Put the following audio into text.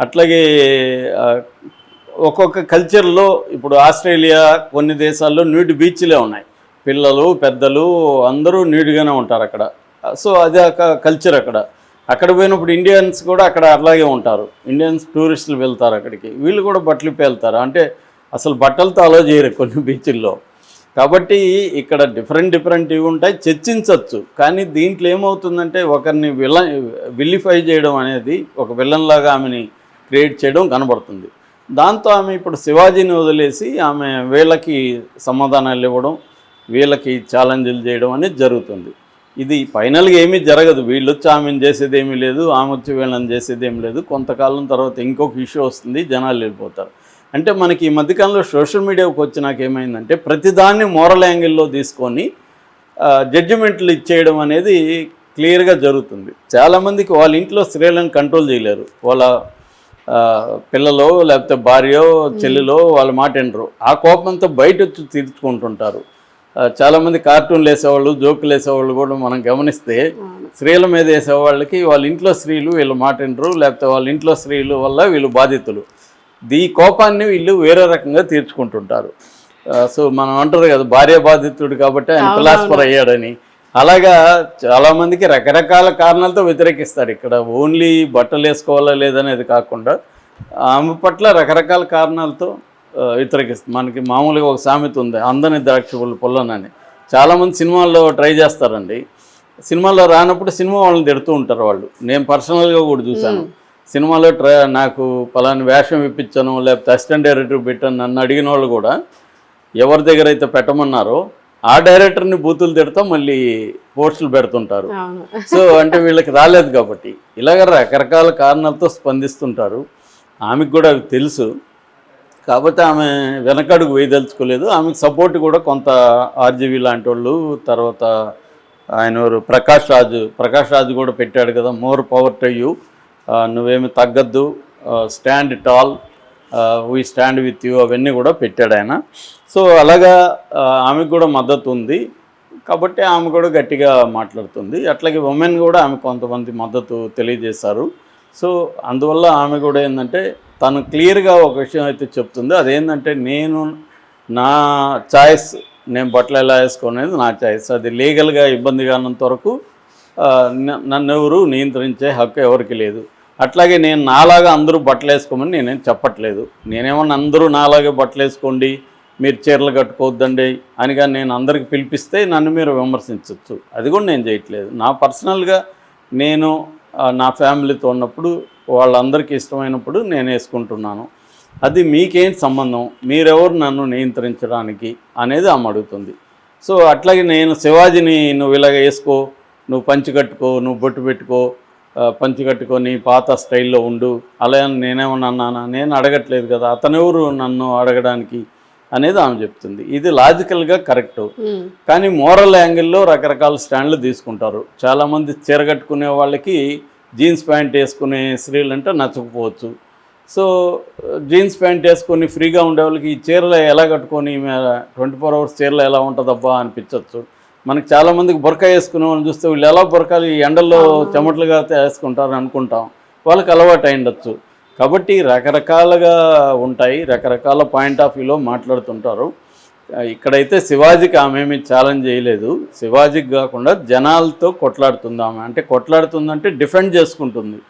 అట్లాగే ఒక్కొక్క కల్చర్లో ఇప్పుడు ఆస్ట్రేలియా కొన్ని దేశాల్లో న్యూడ్ బీచ్లే ఉన్నాయి. పిల్లలు పెద్దలు అందరూ న్యూడ్గానే ఉంటారు అక్కడ. సో అదే ఒక కల్చర్ అక్కడ. అక్కడ పోయినప్పుడు ఇండియన్స్ కూడా అక్కడ అలాగే ఉంటారు. ఇండియన్స్ టూరిస్టులు వెళ్తారు అక్కడికి, వీళ్ళు కూడా బట్టలు వెళ్తారు. అంటే అసలు బట్టలతో అలో చేయరు కొన్ని బీచ్ల్లో. కాబట్టి ఇక్కడ డిఫరెంట్ ఇవి ఉంటాయి, చర్చించవచ్చు. కానీ దీంట్లో ఏమవుతుందంటే ఒకరిని విల్లిఫై చేయడం అనేది, ఒక విలన్లాగా ఆమెని క్రియేట్ చేయడం కనబడుతుంది. దాంతో ఆమె ఇప్పుడు శివాజీని వదిలేసి ఆమె వీళ్ళకి సమాధానాలు ఇవ్వడం, వీళ్ళకి ఛాలెంజ్లు చేయడం అనేది జరుగుతుంది. ఇది ఫైనల్గా ఏమీ జరగదు. వీళ్ళు వచ్చి ఆమెను చేసేది ఏమీ లేదు, ఆమె వచ్చి వీళ్ళని చేసేది ఏమీ లేదు. కొంతకాలం తర్వాత ఇంకొక ఇష్యూ వస్తుంది, జనాలు వెళ్ళిపోతారు. అంటే మనకి ఈ మధ్యకాలంలో సోషల్ మీడియాకి వచ్చినాక ఏమైందంటే ప్రతిదాన్ని మోరల్ యాంగిల్లో తీసుకొని జడ్జిమెంట్లు ఇచ్చేయడం అనేది క్లియర్గా జరుగుతుంది. చాలామందికి వాళ్ళ ఇంట్లో స్త్రీలను కంట్రోల్ చేయలేరు. వాళ్ళ పిల్లలో లేకపోతే భార్యో చెల్లిలో వాళ్ళ మాట వినరు. ఆ కోపంతో బయట వచ్చి తీర్చుకుంటుంటారు. చాలామంది కార్టూన్లు వేసేవాళ్ళు, జోకులు వేసేవాళ్ళు కూడా మనం గమనిస్తే స్త్రీల మీద వేసేవాళ్ళకి వాళ్ళ ఇంట్లో స్త్రీలు వీళ్ళ మాట వినరు, లేకపోతే వాళ్ళ ఇంట్లో స్త్రీలు వల్ల వీళ్ళు బాధితులు. ఈ కోపాన్ని వీళ్ళు వేరే రకంగా తీర్చుకుంటుంటారు. సో మనం అంటారు కదా, భార్య బాధితుడు కాబట్టి ఆయన ఫిలాసఫర్ అయ్యాడని. అలాగా చాలామందికి రకరకాల కారణాలతో వ్యతిరేకిస్తారు. ఇక్కడ ఓన్లీ బట్టలు వేసుకోవాలా లేదనేది కాకుండా ఆమె పట్ల రకరకాల కారణాలతో వ్యతిరేకిస్తుంది. మనకి మామూలుగా ఒక సామెత ఉంది, అందని ద్రాక్ష పొల్లనని. చాలామంది సినిమాల్లో ట్రై చేస్తారండి. సినిమాల్లో రానప్పుడు సినిమా వాళ్ళని తిడుతూ ఉంటారు వాళ్ళు. నేను పర్సనల్గా కూడా చూశాను. సినిమాలో నాకు పలాని వేషం ఇప్పించాను, లేకపోతే అసిస్టెంట్ డైరెక్టర్ పెట్టాను నన్ను అడిగిన వాళ్ళు కూడా ఎవరి దగ్గర అయితే పెట్టమన్నారో ఆ డైరెక్టర్ని బూతులు తిడతా మళ్ళీ పోస్టులు పెడుతుంటారు. సో అంటే వీళ్ళకి రాలేదు కాబట్టి ఇలాగ రకరకాల కారణాలతో స్పందిస్తుంటారు. ఆమెకు కూడా అవి తెలుసు కాబట్టి ఆమె వెనకడుగు వేయదలుచుకోలేదు. ఆమెకు సపోర్ట్ కూడా కొంత ఆర్జీవీ లాంటి వాళ్ళు, తర్వాత ఆయన ప్రకాష్ రాజు కూడా పెట్టాడు కదా, మోర్ పవర్ టు యూ, నువ్వేమి తగ్గద్దు, stand tall, we stand with you, అవన్నీ కూడా పెట్టాడు ఆయన. సో అలాగా ఆమెకు కూడా మద్దతు ఉంది కాబట్టి ఆమె కూడా గట్టిగా మాట్లాడుతుంది. అట్లాగే ఉమెన్ కూడా ఆమె కొంతమంది మద్దతు తెలియజేశారు. సో అందువల్ల ఆమె కూడా ఏంటంటే తను క్లియర్గా ఒక విషయం అయితే చెప్తుంది. అదేంటంటే నా చాయిస్, నేను బట్టలు ఎలా వేసుకునేది నా చాయిస్, అది లీగల్గా ఇబ్బంది కానంత వరకు నన్ను ఎవరు నియంత్రించే హక్కు ఎవరికి లేదు. అట్లాగే నేను నాలాగా అందరూ బట్టలు వేసుకోమని నేనేం చెప్పట్లేదు. నేనేమన్నా అందరూ నాలాగే బట్టలు వేసుకోండి, మీరు చీరలు కట్టుకోవద్దండి అని కానీ నేను అందరికి పిలిపిస్తే నన్ను మీరు విమర్శించవచ్చు. అది కూడా నేను చేయట్లేదు. నా పర్సనల్గా నేను నా ఫ్యామిలీతో ఉన్నప్పుడు వాళ్ళందరికీ ఇష్టమైనప్పుడు నేను వేసుకుంటున్నాను. అది మీకేం సంబంధం, మీరెవరు నన్ను నియంత్రించడానికి అనేది ఆమె అడుగుతుంది. సో అట్లాగే నేను శివాజీని నువ్వు ఇలాగ వేసుకో, నువ్వు పంచి కట్టుకో, నువ్వు బొట్టు పెట్టుకో, పంచి కట్టుకొని పాత స్టైల్లో ఉండు అలా నేనేమన్నా అన్నానా? నేను అడగట్లేదు కదా, అతనెవరు నన్ను అడగడానికి అనేది ఆమె చెప్తుంది. ఇది లాజికల్గా కరెక్టు. కానీ మోరల్ యాంగిల్లో రకరకాల స్టాండ్లు తీసుకుంటారు. చాలామంది చీర కట్టుకునే వాళ్ళకి జీన్స్ ప్యాంట్ వేసుకునే స్త్రీలు అంటే నచ్చకపోవచ్చు. సో జీన్స్ ప్యాంట్ వేసుకొని ఫ్రీగా ఉండే వాళ్ళకి ఈ చీరలు ఎలా కట్టుకొని 24 hours చీరలు ఎలా ఉంటుందబ్బా అనిపించవచ్చు. మనకి చాలామందికి బురకా వేసుకునే వాళ్ళని చూస్తే వీళ్ళు ఎలా బురకాలు ఈ ఎండల్లో చెమటలుగా వేసుకుంటారు అనుకుంటాం. వాళ్ళకి అలవాటు అయిండొచ్చు. కాబట్టి రకరకాలుగా ఉంటాయి, రకరకాల పాయింట్ ఆఫ్ వ్యూలో మాట్లాడుతుంటారు. ఇక్కడైతే శివాజీకి ఆమె ఏమీ ఛాలెంజ్ చేయలేదు. శివాజీకి కాకుండా జనాలతో కొట్లాడుతుంది ఆమె. అంటే కొట్లాడుతుందంటే డిఫెండ్ చేసుకుంటుంది.